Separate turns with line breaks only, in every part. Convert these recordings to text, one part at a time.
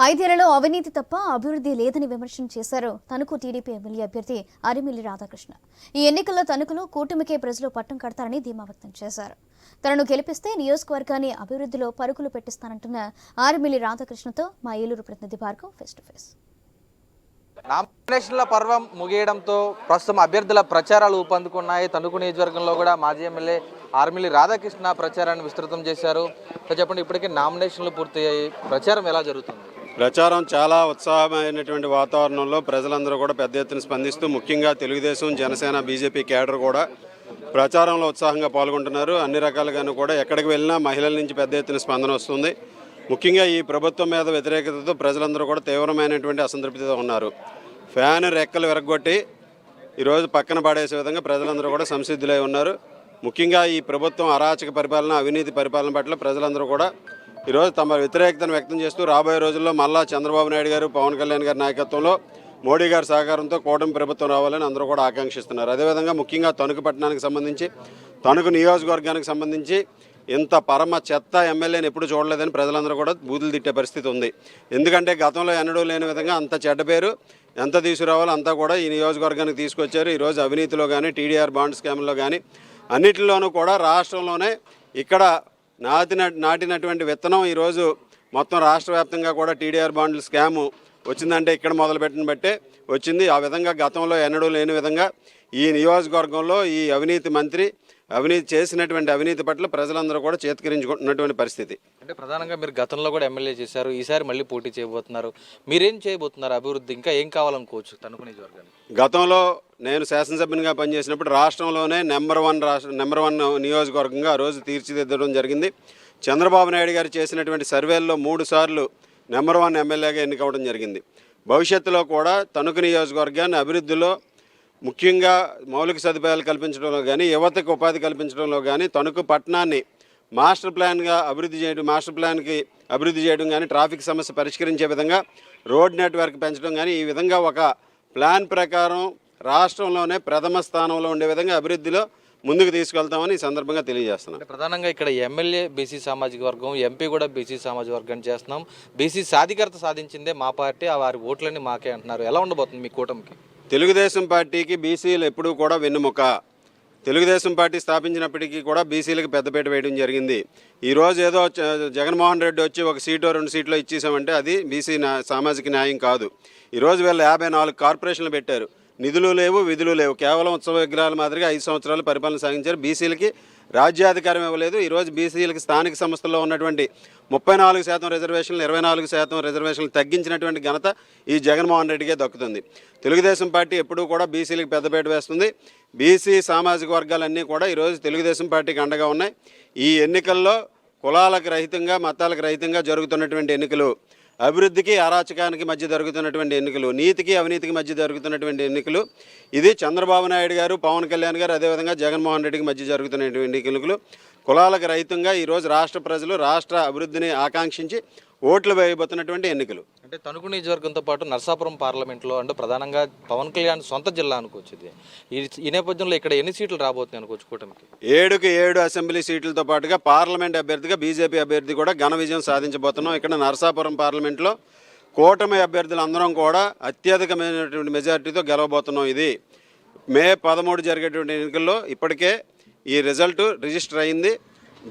ఐదేళ్లలో అవినీతి తప్ప అభివృద్ధి లేదని విమర్శన చేశారు తణుకు టీడీపీ ఎమ్మెల్యే అభ్యర్థి ఆర్మిల్లి రాధాకృష్ణ. ఈ ఎన్నికల్లో తణుకులో కూటమికే ప్రజలు పట్టం కడతారని ధీమా వ్యక్తం చేశారు. తనను గెలిపిస్తే నియోజకవర్గాన్ని అభివృద్ధిలో పరుగులు పెట్టిస్తానంటున్న ఆర్మిల్లి రాధాకృష్ణతో మా ఏలూరు ప్రతినిధి భార్గవ్ ఫేస్ టు ఫేస్.
నామినేషన్ల పర్వం ముగియడంతో ప్రస్తుతం అభ్యర్థుల ప్రచారాలు ఊపందుకున్నాయి. తణుకు నియోజకవర్గంలో కూడా మాజీ ఎమ్మెల్యే ఆర్మిల్లి రాధాకృష్ణ ప్రచారాన్ని విస్తృతం చేశారు. చెప్పండి, ఇప్పటికే నామినేషన్లు పూర్తయ్యాయి, ప్రచారం ఎలా జరుగుతుంది?
ప్రచారం చాలా ఉత్సాహమైనటువంటి వాతావరణంలో ప్రజలందరూ కూడా పెద్ద ఎత్తున స్పందిస్తూ, ముఖ్యంగా తెలుగుదేశం, జనసేన, బీజేపీ కేడర్ కూడా ప్రచారంలో ఉత్సాహంగా పాల్గొంటున్నారు. అన్ని రకాలుగాను కూడా ఎక్కడికి వెళ్ళినా మహిళల నుంచి పెద్ద ఎత్తున స్పందన వస్తుంది. ముఖ్యంగా ఈ ప్రభుత్వం మీద వ్యతిరేకతతో ప్రజలందరూ కూడా తీవ్రమైనటువంటి అసంతృప్తితో ఉన్నారు. ఫ్యాన్ రెక్కలు విరగొట్టి ఈరోజు పక్కన పడేసే విధంగా ప్రజలందరూ కూడా సంసిద్ధులై ఉన్నారు. ముఖ్యంగా ఈ ప్రభుత్వం అరాచక పరిపాలన, అవినీతి పరిపాలన పట్ల ప్రజలందరూ కూడా ఈరోజు తమ వ్యతిరేకతను వ్యక్తం చేస్తూ రాబోయే రోజుల్లో మళ్ళా చంద్రబాబు నాయుడు గారు, పవన్ కళ్యాణ్ గారి నాయకత్వంలో మోడీ గారి సహకారంతో కూటమి ప్రభుత్వం రావాలని అందరూ కూడా ఆకాంక్షిస్తున్నారు. అదేవిధంగా ముఖ్యంగా తణుకు పట్టణానికి సంబంధించి, తణుకు నియోజకవర్గానికి సంబంధించి ఇంత పరమ చెత్త ఎమ్మెల్యేని ఎప్పుడు చూడలేదని ప్రజలందరూ కూడా బూతులు తిట్టే పరిస్థితి ఉంది. ఎందుకంటే గతంలో ఎన్నడూ లేని విధంగా అంత చెడ్డ పేరు ఎంత తీసుకురావాలో అంతా కూడా ఈ నియోజకవర్గానికి తీసుకొచ్చారు. ఈరోజు అవినీతిలో కానీ, టీడీఆర్ బాండ్ స్కామ్లో కానీ అన్నిటిలోనూ కూడా రాష్ట్రంలోనే ఇక్కడ నాటినటువంటి విత్తనం ఈరోజు మొత్తం రాష్ట్ర వ్యాప్తంగా కూడా టీడీఆర్ బాండ్ల స్కాము వచ్చిందంటే ఇక్కడ మొదలుపెట్టిన బట్టే వచ్చింది. ఆ విధంగా గతంలో ఎన్నడూ లేని విధంగా ఈ నియోజకవర్గంలో ఈ అవినీతి మంత్రి చేసినటువంటి అవినీతి పట్ల ప్రజలందరూ కూడా చేతకరించుకుంటున్నటువంటి పరిస్థితి.
అంటే ప్రధానంగా మీరు గతంలో కూడా ఎమ్మెల్యే చేశారు, ఈసారి మళ్ళీ పోటీ చేయబోతున్నారు. మీరేం చేయబోతున్నారు? అభివృద్ధి ఇంకా ఏం కావాలనుకోవచ్చు తణుకు నియోజకవర్గానికి?
గతంలో నేను శాసనసభ్యునిగా పనిచేసినప్పుడు రాష్ట్రంలోనే నెంబర్ వన్ నియోజకవర్గంగా ఆ రోజు తీర్చిదిద్దడం జరిగింది. చంద్రబాబు నాయుడు గారు చేసినటువంటి సర్వేల్లో 3 సార్లు నెంబర్ 1 ఎమ్మెల్యేగా ఎన్నికవడం జరిగింది. భవిష్యత్తులో కూడా తణుకు నియోజకవర్గాన్ని అభివృద్ధిలో, ముఖ్యంగా మౌలిక సదుపాయాలు కల్పించడంలో కానీ, యువతకు ఉపాధి కల్పించడంలో కానీ, తణుకు పట్టణాన్ని మాస్టర్ ప్లాన్కి అభివృద్ధి చేయడం కానీ, ట్రాఫిక్ సమస్య పరిష్కరించే విధంగా రోడ్ నెట్వర్క్ పెంచడం కానీ, ఈ విధంగా ఒక ప్లాన్ ప్రకారం రాష్ట్రంలోనే ప్రథమ స్థానంలో ఉండే విధంగా అభివృద్ధిలో ముందుకు తీసుకెళ్తామని ఈ సందర్భంగా తెలియజేస్తున్నాం.
ప్రధానంగా ఇక్కడ ఎమ్మెల్యే బీసీ సామాజిక వర్గం, ఎంపీ కూడా బీసీ సామాజిక వర్గం చేస్తున్నాం. బీసీ సాధికారత సాధించిందే మా పార్టీ, వారి ఓట్లన్నీ మాకే అంటున్నారు. ఎలా ఉండబోతుంది మీ కూటమికి?
తెలుగుదేశం పార్టీకి బీసీలు ఎప్పుడూ కూడా వెన్నుముక. తెలుగుదేశం పార్టీ స్థాపించినప్పటికీ కూడా బీసీలకు పెద్దపీట వేయడం జరిగింది. ఈరోజు ఏదో జగన్మోహన్ రెడ్డి వచ్చి 1 సీటో 2 సీట్లో ఇచ్చేసామంటే అది బీసీ సామాజిక న్యాయం కాదు. ఈరోజు వీళ్ళు 54 కార్పొరేషన్లు పెట్టారు. నిధులు లేవు, విధులు లేవు. కేవలం ఉత్సవ విగ్రహాల మాదిరిగా 5 సంవత్సరాలు పరిపాలన సాగించారు. బీసీలకి రాజ్యాధికారం ఇవ్వలేదు. ఈరోజు బీసీలకి స్థానిక సంస్థల్లో ఉన్నటువంటి 34% రిజర్వేషన్లు 24% రిజర్వేషన్లు తగ్గించినటువంటి ఘనత ఈ జగన్మోహన్ రెడ్డికే దక్కుతుంది. తెలుగుదేశం పార్టీ ఎప్పుడూ కూడా బీసీలకు పెద్దపీట వేస్తుంది. బీసీ సామాజిక వర్గాలన్నీ కూడా ఈరోజు తెలుగుదేశం పార్టీకి అండగా ఉన్నాయి. ఈ ఎన్నికల్లో కులాలకు రహితంగా, మతాలకు రహితంగా జరుగుతున్నటువంటి ఎన్నికలు, అభివృద్ధికి అరాచకానికి మధ్య జరుగుతున్నటువంటి ఎన్నికలు, నీతికి అవినీతికి మధ్య జరుగుతున్నటువంటి ఎన్నికలు. ఇది చంద్రబాబు నాయుడు గారు, పవన్ కళ్యాణ్ గారు, అదేవిధంగా జగన్మోహన్ రెడ్డికి మధ్య జరుగుతున్నటువంటి ఎన్నికలు. కులాలకు రహితంగా ఈరోజు రాష్ట్ర ప్రజలు రాష్ట్ర అభివృద్ధిని ఆకాంక్షించి ఓట్లు వేయబోతున్నటువంటి ఎన్నికలు.
అంటే తణుకు నియోజకవర్గంతో పాటు నరసాపురం పార్లమెంట్లో అంటే ప్రధానంగా పవన్ కళ్యాణ్ సొంత జిల్లా అనుకోవచ్చు. ఈ నేపథ్యంలో ఇక్కడ ఎన్ని సీట్లు రాబోతున్నాయి అనుకోవచ్చు కూటమికి?
7 అసెంబ్లీ సీట్లతో పాటుగా పార్లమెంట్ అభ్యర్థిగా బీజేపీ అభ్యర్థి కూడా ఘన విజయం సాధించబోతున్నాం. ఇక్కడ నరసాపురం పార్లమెంట్లో కూటమి అభ్యర్థులు అందరం కూడా అత్యధికమైనటువంటి మెజారిటీతో గెలవబోతున్నాం. ఇది మే 13 జరిగేటువంటి ఎన్నికల్లో ఇప్పటికే ఈ రిజల్ట్ రిజిస్టర్ అయింది.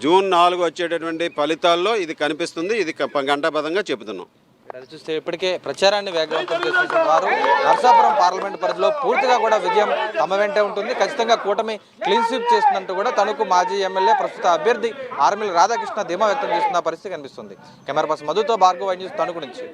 జూన్ 4 వచ్చేటటువంటి ఫలితాల్లో ఇది కనిపిస్తుంది. ఇది గంటాపదంగా చెబుతున్నాం.
అది చూస్తే ఇప్పటికే ప్రచారాన్ని వేగవంతం చేస్తున్న వారు నరసాపురం పార్లమెంట్ పరిధిలో పూర్తిగా కూడా విజయం తమ వెంటే ఉంటుంది. ఖచ్చితంగా కూటమి క్లీన్ స్వీప్ చేస్తున్నట్టు కూడా తణుకు మాజీ ఎమ్మెల్యే ప్రస్తుత అభ్యర్థి ఆర్మిల్లి రాధాకృష్ణ ధీమా వ్యక్తం చేస్తున్న పరిస్థితి కనిపిస్తుంది. కెమెరా పర్సన్ మధుతో భార్గవ్ న్యూస్ తణుకు నుంచి.